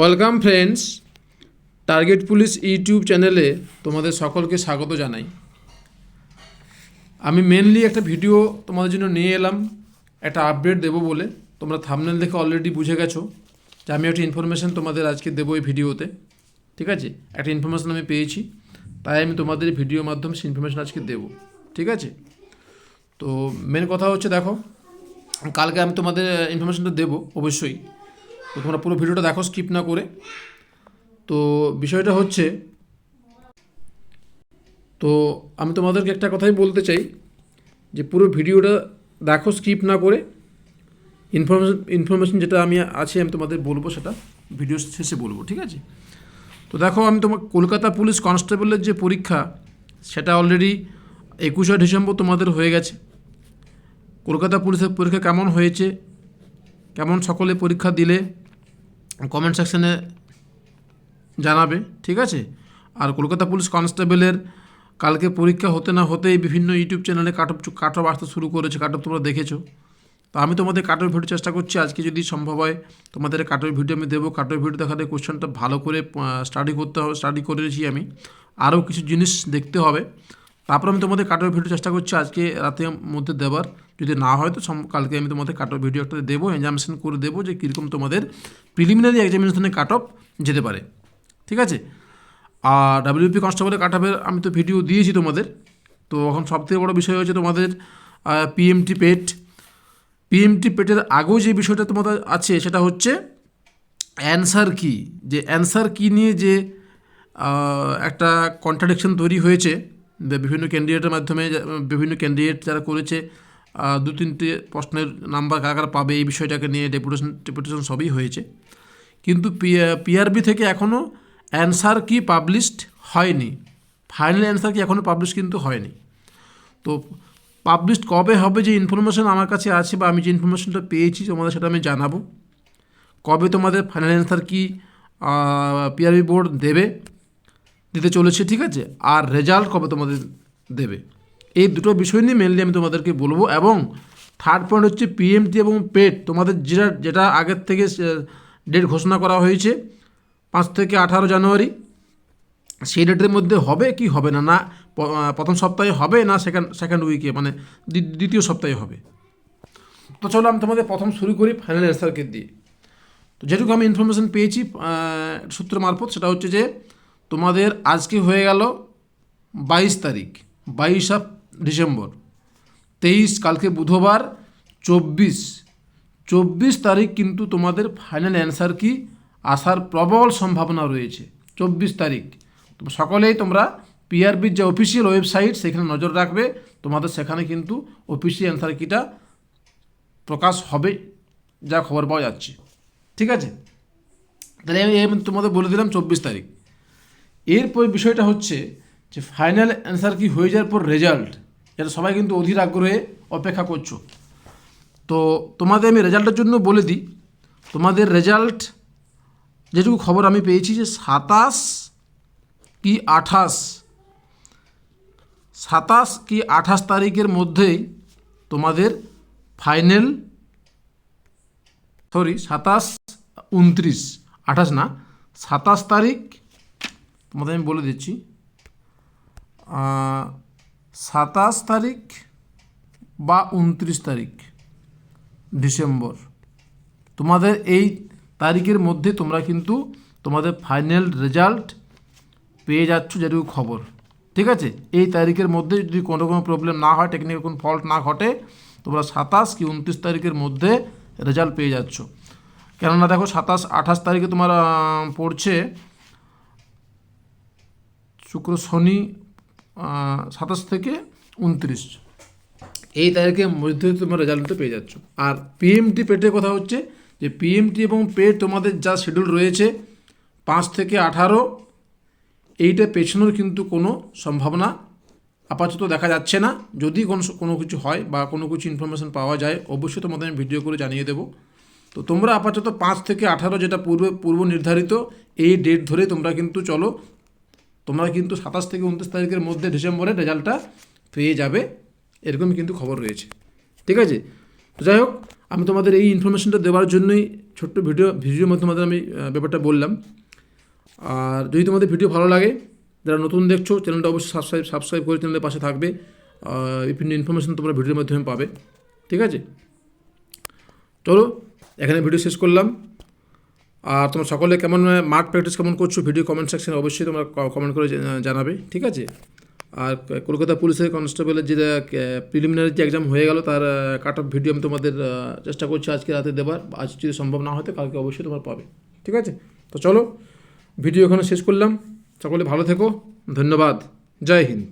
Welcome friends, target police YouTube চ্যানেলে তোমাদের সকলকে স্বাগত জানাই। আমি মেনলি একটা ভিডিও তোমাদের জন্য নিয়ে এলাম, একটা আপডেট দেবো বলে। তোমরা থাম্বনেল দেখে অলরেডি বুঝে গেছো যে আমি একটা ইনফরমেশান তোমাদের আজকে দেবো এই ভিডিওতে। ঠিক আছে, একটা ইনফরমেশান আমি পেয়েছি, তাই আমি তোমাদের ভিডিওর মাধ্যমে সেই ইনফরমেশান আজকে দেবো। ঠিক আছে, তো মেন কথা হচ্ছে, দেখো, কালকে আমি তোমাদের ইনফরমেশানটা দেবো অবশ্যই। তো তোমরা পুরো ভিডিওটা দেখো স্কিপ না করে। তো বিষয়টা হচ্ছে, তো আমি তোমাদেরকে একটা কথাই বলতে চাই যে পুরো ভিডিওটা দেখো স্কিপ না করে। ইনফরমেশন যেটা আমি তোমাদের বলবো সেটা ভিডিও শেষে বলবো। ঠিক আছে, তো দেখো, আমি তোমার কলকাতা পুলিশ কনস্টেবলের যে পরীক্ষা, সেটা অলরেডি 21শে ডিসেম্বর তোমাদের হয়ে গেছে। কলকাতা পুলিশের পরীক্ষা কেমন হয়েছে, কেমন সকলে পরীক্ষা দিলে, কমেন্ট সেকশানে জানাবে। ঠিক আছে, আর কলকাতা পুলিশ কনস্টেবলের কালকে পরীক্ষা হতে না হতেই বিভিন্ন ইউটিউব চ্যানেলে কাট অফ আসতে শুরু করেছে। কাট অফ তোমরা দেখেছো। তো আমি তোমাদের কাট অফ ভিডিও চেষ্টা করছি আজকে, যদি সম্ভব হয় তোমাদের কাট অফ ভিডিও আমি দেবো। কাট অফ ভিডিও দেখাতে কোশ্চেনটা ভালো করে স্টাডি করেছি আমি, আরও কিছু জিনিস দেখতে হবে। তারপর আমি তোমাদের কাট অফ ভিডিও চেষ্টা করছি আজকে রাতের মধ্যে দেওয়ার। যদি না হয় তো কালকে আমি তোমাদের কাট অফ ভিডিও একটা দেবো, এক্সামিনেশন করে দেবো যে কীরকম তোমাদের প্রিলিমিনারি এক্সামিনেশনে কাট অফ যেতে পারে। ঠিক আছে, আর ডাব্লিউপি কনস্টেবলের কাট অফের আমি তো ভিডিও দিয়েছি তোমাদের। তো এখন সবথেকে বড়ো বিষয় হচ্ছে তোমাদের পিএমটি পেটের আগেও যে বিষয়টা তোমাদের আছে সেটা হচ্ছে অ্যান্সার কি। যে অ্যান্সার কি নিয়ে যে একটা কন্ট্রাডিকশন তৈরি হয়েছে বিভিন্ন ক্যান্ডিডেটের মাধ্যমে। বিভিন্ন ক্যান্ডিডেট যারা করেছে, 2-3টে প্রশ্নের নাম্বার কারা পাবে এই বিষয়টাকে নিয়ে ডেপুটেশন সবই হয়েছে, কিন্তু পিআরবি থেকে এখনও অ্যান্সার কি পাবলিশড হয়নি। ফাইনাল অ্যান্সার কি এখনও পাবলিশ কিন্তু হয়নি। তো পাবলিশড কবে হবে, যে ইনফরমেশান আমার কাছে আছে বা আমি যে ইনফরমেশানটা পেয়েছি তোমাদের সেটা আমি জানাবো। কবে তোমাদের ফাইনাল অ্যান্সার কি পিআরবি বোর্ড দিতে চলেছে। ঠিক আছে, আর রেজাল্ট কবে তোমাদের দেবে, এই দুটো বিষয় নিয়ে মেনলি আমি তোমাদেরকে বলবো। এবং থার্ড পয়েন্ট হচ্ছে পিএমটি এবং পেট তোমাদের যেটা আগের থেকে ডেট ঘোষণা করা হয়েছে 5 থেকে 18 জানুয়ারি, সেই ডেটের মধ্যে হবে কি হবে না, না প্রথম সপ্তাহে হবে না সেকেন্ড উইকে, মানে দ্বিতীয় সপ্তাহে হবে। তো চলো আমি তোমাদের প্রথম শুরু করি ফাইনাল অ্যান্সারকে দিয়ে। তো যেটুকু আমি ইনফরমেশান পেয়েছি সূত্র মারফত, সেটা হচ্ছে যে তোমাদের আজকে হয়ে গেল 22 তারিখ, 22 ডিসেম্বর, 23 কালকে বুধবার, 24 তারিখ কিন্তু তোমাদের ফাইনাল অ্যান্সার কি আসার প্রবল সম্ভাবনা রয়েছে। 24 তারিখ সকলেই তোমরা পিআরবির যে অফিসিয়াল ওয়েবসাইট সেখানে নজর রাখবে। তোমাদের সেখানে কিন্তু অফিসিয়াল অ্যান্সার কিটা প্রকাশ হবে, যা খবর পাওয়া যাচ্ছে। ঠিক আছে, তাহলে আমি তোমাদের বলে দিলাম 24 তারিখ। এরপর বিষয়টা হচ্ছে যে ফাইনাল অ্যান্সার কি হয়ে যাওয়ার পর রেজাল্ট, এটা সবাই কিন্তু অধীর আগ্রহে অপেক্ষা করছো। তো তোমাদের আমি রেজাল্টের জন্য বলে দিই, তোমাদের রেজাল্ট যেটুকু খবর আমি পেয়েছি যে 27 কি 28 তারিখের মধ্যেই তোমাদের ফাইনাল, 27, 29, 28 না, 27 তারিখ তোমাদের আমি বলে দিচ্ছি, 27 তারিখ বা 29 তারিখ ডিসেম্বর, তোমাদের এই তারিখের মধ্যে তোমরা কিন্তু তোমাদের ফাইনাল রেজাল্ট পেয়ে যাচ্ছ, যেটুকু খবর। ঠিক আছে, এই তারিখের মধ্যে যদি কোনো প্রবলেম না হয়, টেকনিক্যাল কোনো ফল্ট না ঘটে, তোমরা 27 কি 29 তারিখের মধ্যে রেজাল্ট পেয়ে যাচ্ছ। কেননা দেখো, 27, 28 তারিখে তোমার পড়ছে শুক্র শনি, 27 থেকে 29 এই তারিখের মধ্যে তোমরা রেজাল্ট পেয়ে যাচ্ছ। আর পিএমটি পেটের কথা হচ্ছে যে পিএমটি এবং পেট তোমাদের যা শিডিউল রয়েছে 5 থেকে 18, এইটা পেছনের কিন্তু কোনো সম্ভাবনা আপাতত দেখা যাচ্ছে না। যদি কোনো কিছু হয় বা কোনো কিছু ইনফরমেশান পাওয়া যায়, অবশ্যই তোমাদের আমি ভিডিও করে জানিয়ে দেবো। তো তোমরা আপাতত 5 থেকে 18 যেটা পূর্ব নির্ধারিত এই ডেট ধরে তোমরা কিন্তু চলো, তোমরা কিন্তু 27 থেকে 29 তারিখের মধ্যে ডিসেম্বরের রেজাল্টটা পেয়ে যাবে, এরকমই কিন্তু খবর রয়েছে। ঠিক আছে, তো যাই হোক, আমি তোমাদের এই ইনফরমেশনটা দেওয়ার জন্যই ছোট্ট ভিডিওর মধ্যে তোমাদের আমি ব্যাপারটা বললাম। আর যদি তোমাদের ভিডিও ভালো লাগে, যারা নতুন দেখছো চ্যানেলটা অবশ্যই সাবস্ক্রাইব করে চ্যানেলের পাশে থাকবে। বিভিন্ন ইনফরমেশন তোমরা ভিডিওর মাধ্যমে পাবে। ঠিক আছে, চলো এখানে ভিডিও শেষ করলাম। আর তোমরা সকলে কেমন মার্ক প্র্যাকটিস কেমন করছো ভিডিও কমেন্ট সেকশনে অবশ্যই তোমরা কমেন্ট করে জানাবে। ঠিক আছে, আর কলকাতা পুলিশের কনস্টেবলের যে প্রিলিমিনারি যে এক্সাম হয়ে গেল তার কাট অফ ভিডিও আমি তোমাদের চেষ্টা করছি আজকে রাতে দেবার। আজ যদি সম্ভব না হতে কালকে অবশ্যই তোমরা পাবে। ঠিক আছে, তো চলো ভিডিও এখানে শেষ করলাম। সকলে ভালো থেকো, ধন্যবাদ, জয় হিন্দ।